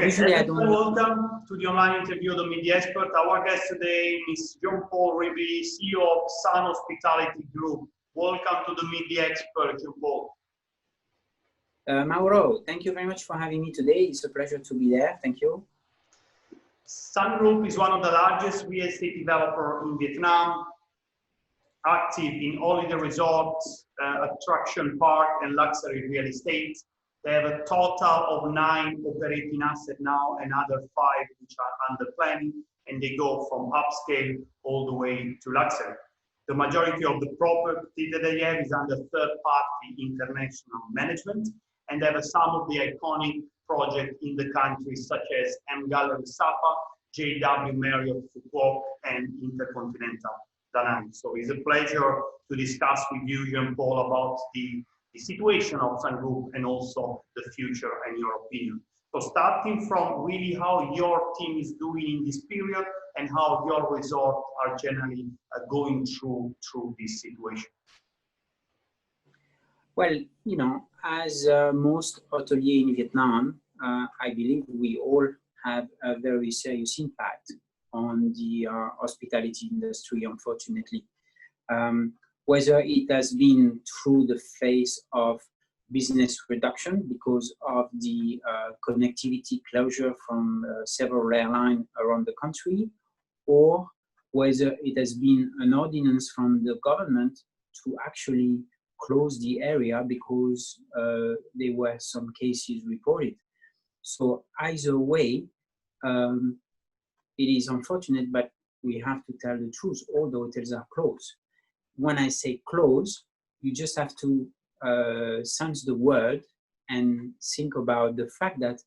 Okay, usually I don't. Welcome to the online interview of the Media Expert. Our guest today is Jean-Paul Riby, CEO of Sun Hospitality Group. Welcome to the Media Expert, Jean-Paul. Mauro, thank you very much for having me today. It's a pleasure to be there. Thank you. Sun Group is one of the largest real estate developers in Vietnam, active in holiday resorts, attraction park, and luxury real estate. They have a total of 9 operating assets now, another 5 which are under planning, and they go from upscale all the way to luxury. The majority of the property that they have is under third-party international management, and they have some of the iconic projects in the country, such as M Gallery Sapa, JW Marriott Phuoc, and Intercontinental Da Nang. So it's a pleasure to discuss with you, Jean-Paul, about the situation of Sun Group and also the future and your opinion. So starting from really how your team is doing in this period and how your resorts are generally going through this situation. Well, you know, as most hoteliers in Vietnam, I believe we all have a very serious impact on the hospitality industry, unfortunately. Whether it has been through the phase of business reduction because of the connectivity closure from several airlines around the country, or whether it has been an ordinance from the government to actually close the area because there were some cases reported. So either way, it is unfortunate, but we have to tell the truth. All the hotels are closed. When I say close, you just have to sense the word and think about the fact that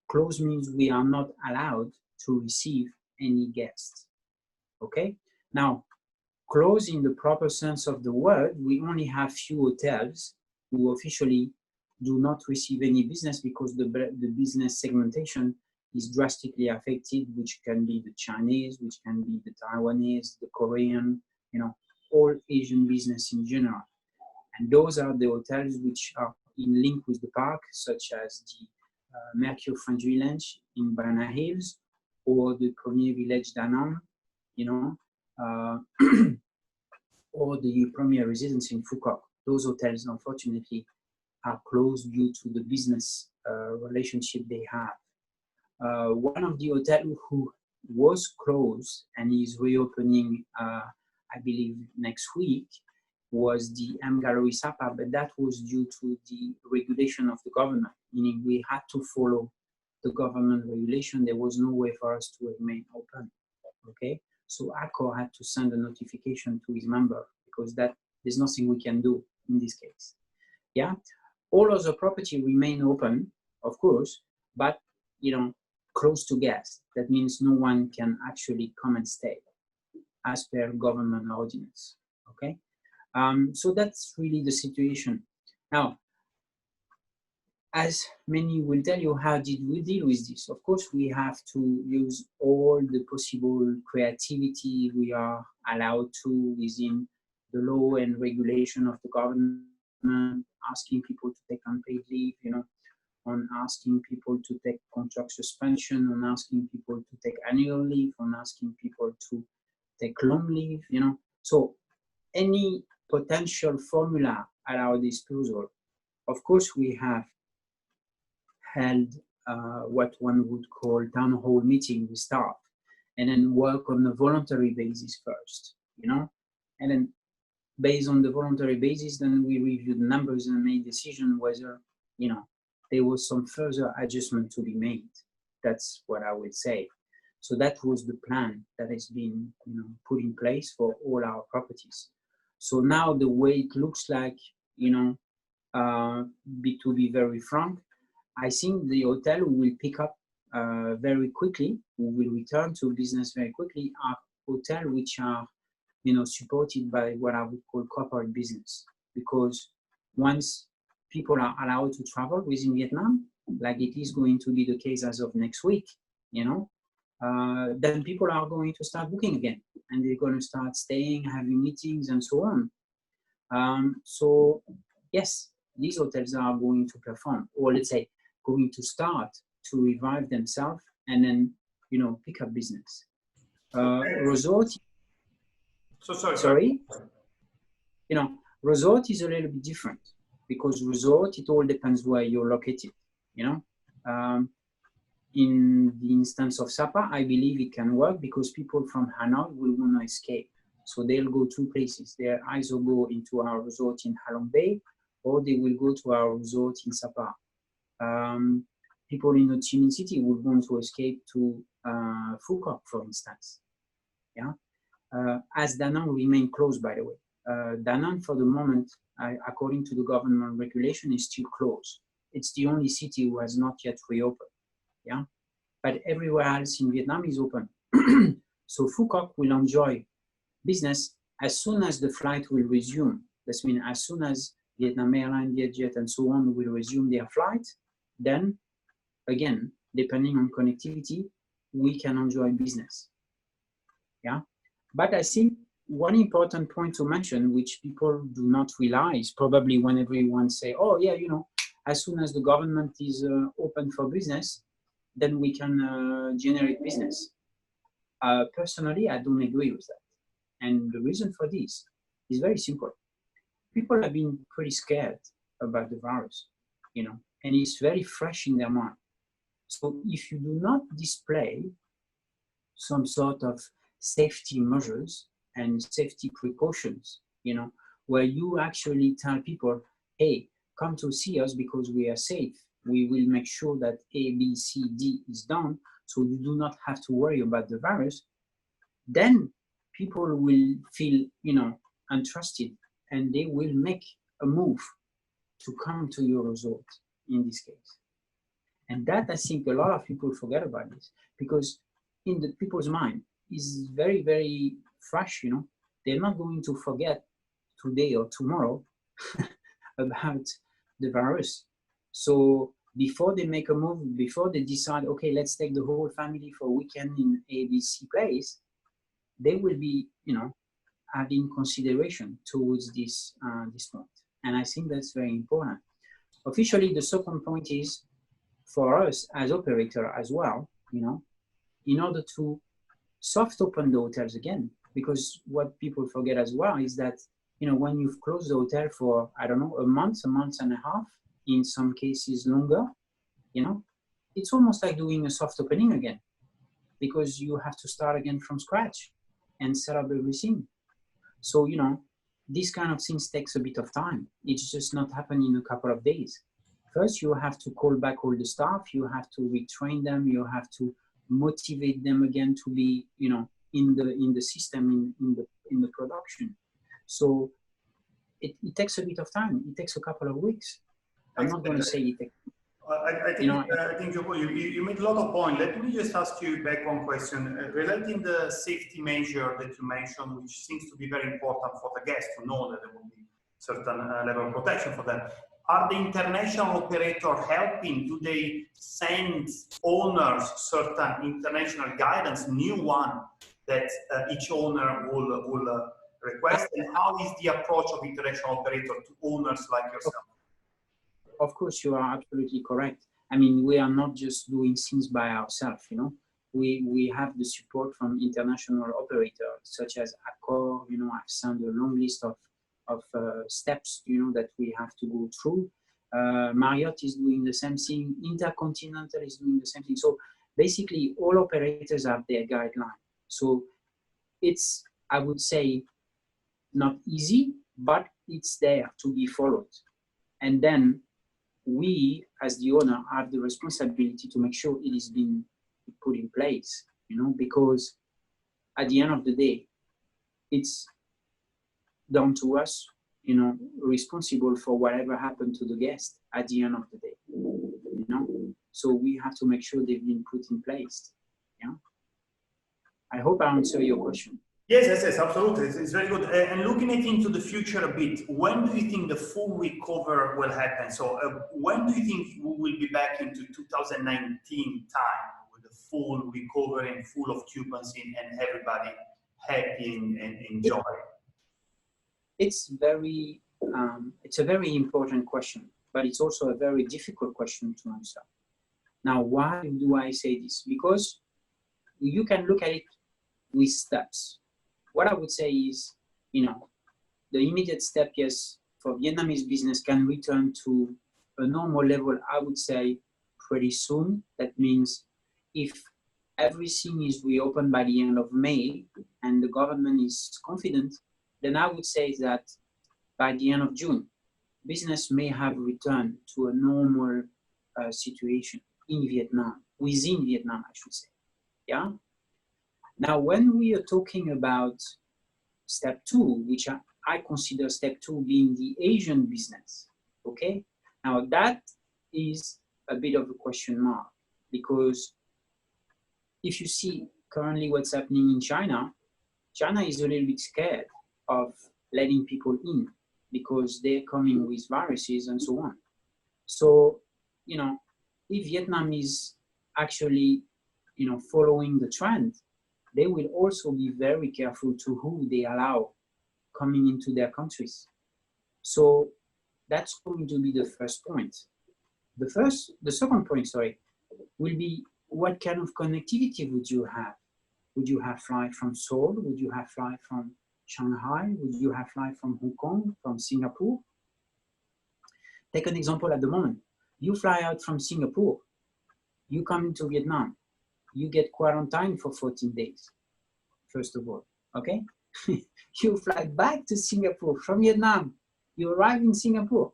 close means we are not allowed to receive any guests. Okay? Now, close in the proper sense of the word, we only have few hotels who officially do not receive any business because the business segmentation is drastically affected, which can be the Chinese, which can be the Taiwanese, the Korean, you know, all Asian business in general. And those are the hotels which are in link with the park, such as the Mercure French Village in Banana Hills or the Premier Village Da Nang, you know, or the Premier Residence in Phu Quoc. Those hotels, unfortunately, are closed due to the business relationship they have. One of the hotels who was closed and is reopening, I believe next week, was the M Gallery Sapa, but that was due to the regulation of the government, meaning we had to follow the government regulation. There was no way for us to remain open, okay? So Accor had to send a notification to his member because there's nothing we can do in this case, yeah? All other property remain open, of course, but, you know, close to guests. That means no one can actually come and stay as per government ordinance, okay? So that's really the situation. Now, as many will tell you, how did we deal with this? Of course, we have to use all the possible creativity we are allowed to within the law and regulation of the government, asking people to take unpaid leave, you know, on asking people to take contract suspension, on asking people to take annual leave, on asking people to take long leave, you know. So any potential formula at our disposal. Of course, we have held what one would call town hall meeting with staff, and then work on a voluntary basis first, you know, and then based on the voluntary basis, then we reviewed the numbers and made decision whether, you know, there was some further adjustment to be made. That's what I would say. So that was the plan that has been, you know, put in place for all our properties. So now the way it looks like, you know, to be very frank, I think the hotel will pick up very quickly, will return to business very quickly, are hotels which are, you know, supported by what I would call corporate business. Because once people are allowed to travel within Vietnam, like it is going to be the case as of next week, you know, then people are going to start booking again, and they're going to start staying, having meetings, and so on. So yes, these hotels are going to perform, or let's say going to start to revive themselves and then, you know, pick up business. Resort. So sorry. Sorry. You know, resort is a little bit different because resort, it all depends where you're located, you know. In the instance of Sapa, I believe it can work because people from Hanoi will want to escape. So they'll go two places. They'll either go into our resort in Halong Bay or they will go to our resort in Sapa. People in Ho Chi Minh City would want to escape to Phu Quoc, for instance. Yeah, as Da Nang remain closed, by the way. Da Nang, for the moment, according to the government regulation, is still closed. It's the only city who has not yet reopened. Yeah, but everywhere else in Vietnam is open. So Phu Quoc will enjoy business as soon as the flight will resume. That means as soon as Vietnam Airlines, Vietjet, and so on will resume their flight, then again, depending on connectivity, we can enjoy business. Yeah, but I think one important point to mention, which people do not realize, probably when everyone say, oh yeah, you know, as soon as the government is open for business, then we can generate business. Personally, I don't agree with that. And the reason for this is very simple. People have been pretty scared about the virus, you know, and it's very fresh in their mind. So if you do not display some sort of safety measures and safety precautions, you know, where you actually tell people, hey, come to see us because we are safe. We will make sure that A, B, C, D is done, so you do not have to worry about the virus. Then people will feel, you know, untrusted, and they will make a move to come to your resort in this case. And that, I think, a lot of people forget about this because in the people's mind is very, very fresh, you know. They're not going to forget today or tomorrow about the virus. So before they make a move, before they decide, okay, let's take the whole family for a weekend in ABC place, they will be, you know, having consideration towards this point. And I think that's very important. Officially, the second point is for us as operator as well, you know, in order to soft open the hotels again, because what people forget as well is that, you know, when you've closed the hotel for, I don't know, a month and a half, in some cases longer, you know, it's almost like doing a soft opening again, because you have to start again from scratch and set up everything. So, you know, these kind of things takes a bit of time. It's just not happening in a couple of days. First, you have to call back all the staff, you have to retrain them, you have to motivate them again to be, you know, in the system, in the production. So it takes a bit of time. It takes a couple of weeks. I'm not going to say it takes. I think you made a lot of points. Let me just ask you back one question relating the safety measure that you mentioned, which seems to be very important for the guests to know that there will be certain level of protection for them. Are the international operators helping? Do they send owners certain international guidance, new one that each owner will request? And how is the approach of international operator to owners like yourself? Of course, you are absolutely correct. I mean, we are not just doing things by ourselves, you know. We have the support from international operators such as Accor. You know, I've sent a long list of steps, you know, that we have to go through. Marriott is doing the same thing. Intercontinental is doing the same thing. So basically, all operators have their guideline. So it's, I would say, not easy, but it's there to be followed. And then we, as the owner, have the responsibility to make sure it is being put in place, you know, because at the end of the day, it's down to us, you know, responsible for whatever happened to the guest at the end of the day, you know. So we have to make sure they've been put in place. Yeah. I hope I answer your question. Yes, absolutely. It's very good. And looking into the future a bit, when do you think the full recovery will happen? So when do you think we will be back into 2019 time with the full recovery and full occupancy and everybody happy and enjoy? It's a very important question, but it's also a very difficult question to answer. Now, why do I say this? Because you can look at it with steps. What I would say is, the immediate step, yes, for Vietnamese business can return to a normal level, I would say, pretty soon. That means if everything is reopened by the end of May and the government is confident, then I would say that by the end of June, business may have returned to a normal situation in Vietnam, within Vietnam, I should say. Yeah. Now, when we are talking about step two, which I consider step two being the Asian business, okay? Now, that is a bit of a question mark, because if you see currently what's happening in China, China is a little bit scared of letting people in because they're coming with viruses and so on. So, if Vietnam is actually, following the trend, they will also be very careful to who they allow coming into their countries. So that's going to be the first point. The second point, will be what kind of connectivity would you have? Would you have flight from Seoul? Would you have flight from Shanghai? Would you have flight from Hong Kong, from Singapore? Take an example at the moment. You fly out from Singapore, you come into Vietnam, you get quarantined for 14 days, first of all, okay? You fly back to Singapore from Vietnam, you arrive in Singapore,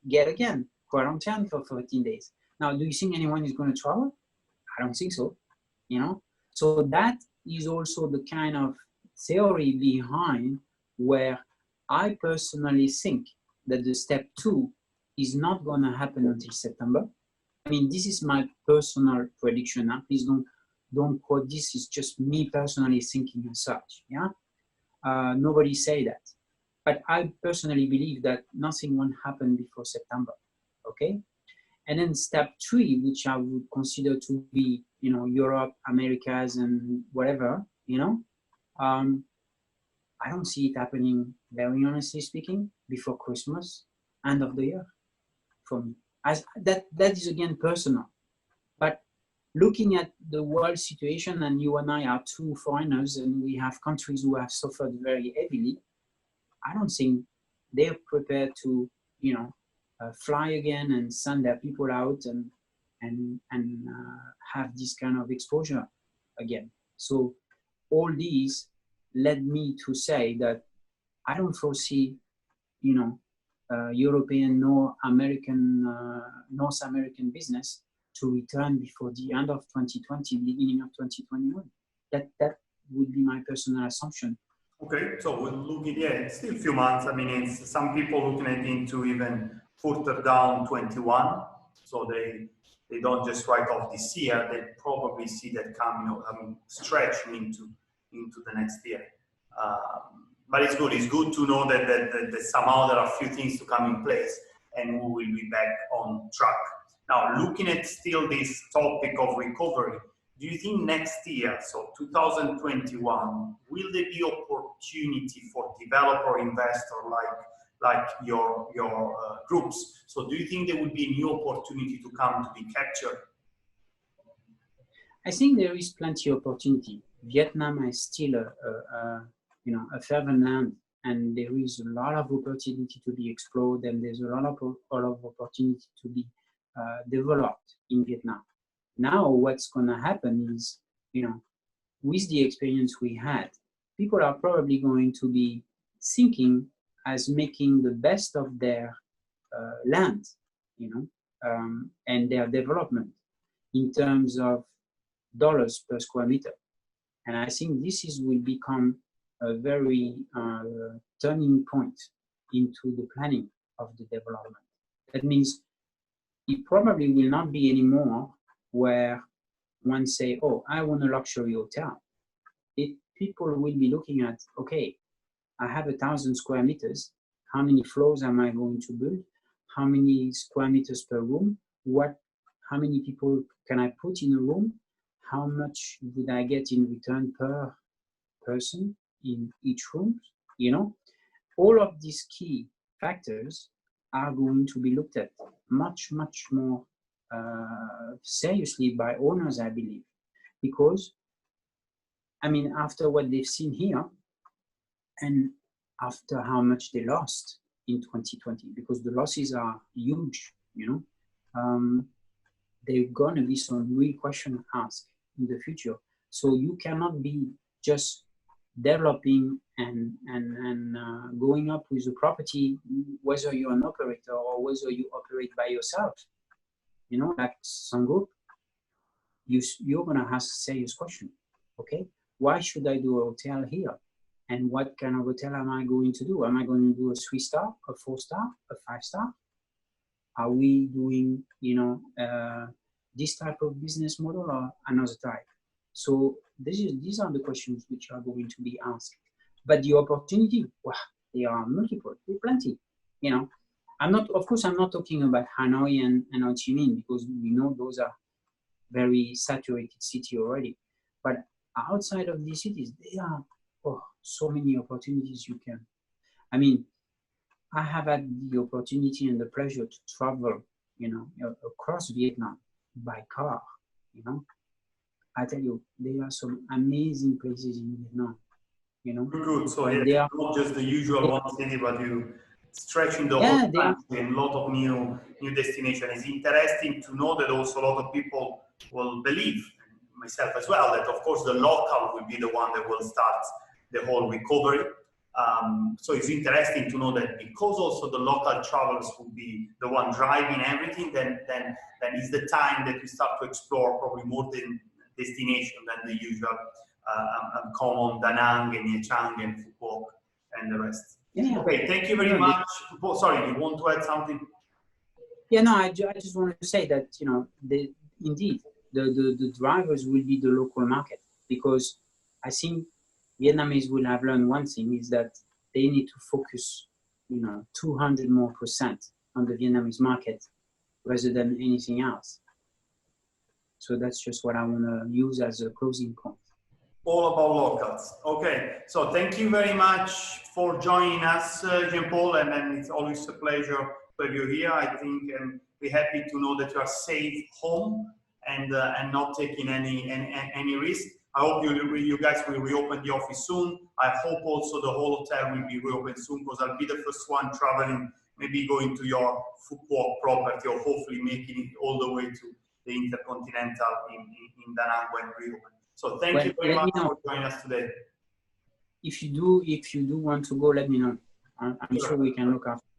get again, quarantined for 14 days. Now, do you think anyone is going to travel? I don't think so, So that is also the kind of theory behind where I personally think that the step two is not going to happen until September. I mean, this is my personal prediction. Huh? Please don't quote this. It's just me personally thinking as such. Yeah, nobody say that, but I personally believe that nothing won't happen before September. Okay, and then step three, which I would consider to be, Europe, Americas, and whatever. I don't see it happening, very honestly speaking, before Christmas, end of the year. For me, as that is again personal, but looking at the world situation, and you and I are two foreigners, and we have countries who have suffered very heavily. I don't think they're prepared to, fly again and send their people out and have this kind of exposure again. So all these led me to say that I don't foresee, European nor North American business to return before the end of 2020, beginning of 2021. That would be my personal assumption. Okay, so we'll look at, it's still a few months. I mean, it's some people looking at into even further down 21. So they don't just write off this year. They probably see that coming, stretching into the next year. But it's good. It's good to know that somehow there are a few things to come in place, and we will be back on track. Now, looking at still this topic of recovery, do you think next year, so 2021, will there be opportunity for developer investor like your groups? So do you think there will be a new opportunity to come to be captured? I think there is plenty of opportunity. Vietnam is still a fertile land, and there is a lot of opportunity to be explored, and there's a lot of opportunity to be developed in Vietnam. Now, what's going to happen is, with the experience we had, people are probably going to be thinking as making the best of their land, and their development in terms of dollars per square meter. And I think this will become a very turning point into the planning of the development. That means it probably will not be anymore where one say, oh, I want a luxury hotel. People will be looking at, okay, I have 1,000 square meters. How many floors am I going to build? How many square meters per room? How many people can I put in a room? How much would I get in return per person in each room? All of these key factors are going to be looked at much, much more seriously by owners, I believe, because I mean, after what they've seen here, and after how much they lost in 2020, because the losses are huge, you know, there are going to be some real questions asked in the future. So you cannot be just developing and going up with the property, whether you're an operator or whether you operate by yourself. You know, like some group, you're going to ask serious question. Okay, why should I do a hotel here? And what kind of hotel am I going to do? Am I going to do a 3-star, a 4-star, a 5-star? Are we doing, you know, this type of business model or another type? So these are the questions which are going to be asked. But the opportunity, wow, they are multiple, there are plenty. You know, of course, I'm not talking about Hanoi and Ho Chi Minh, because we know those are very saturated city already. But outside of these cities, there are so many opportunities you can. I mean, I have had the opportunity and the pleasure to travel, you know, across Vietnam by car, you know. I tell you, there are some amazing places in Vietnam, you know. Good. So And it's not just the usual one city, but you stretching the whole country and a lot of new destinations. It's interesting to know that also a lot of people will believe, myself as well, that of course the local will be the one that will start the whole recovery. So it's interesting to know that because also the local travelers will be the one driving everything, then is the time that we start to explore probably more than destination than the usual common Da Nang and Nha Trang and Phu Quoc and the rest. Yeah. Okay, thank you very much. Sorry, you want to add something? Yeah, no, I just wanted to say that, you know, indeed, the drivers will be the local market, because I think Vietnamese will have learned one thing, is that they need to focus, you know, 200% more on the Vietnamese market rather than anything else. So that's just what I want to use as a closing point. All about locals. Okay, so thank you very much for joining us, Jean-Paul, and it's always a pleasure to have you here. I think we're happy to know that you are safe home and not taking any risk. I hope you guys will reopen the office soon. I hope also the whole hotel will be reopened soon, because I'll be the first one traveling, maybe going to your Phu Quoc property, or hopefully making it all the way to the Intercontinental in Da Nang when reopened. So thank you very much for joining us today. If you do want to go, let me know. I'm sure we can look after.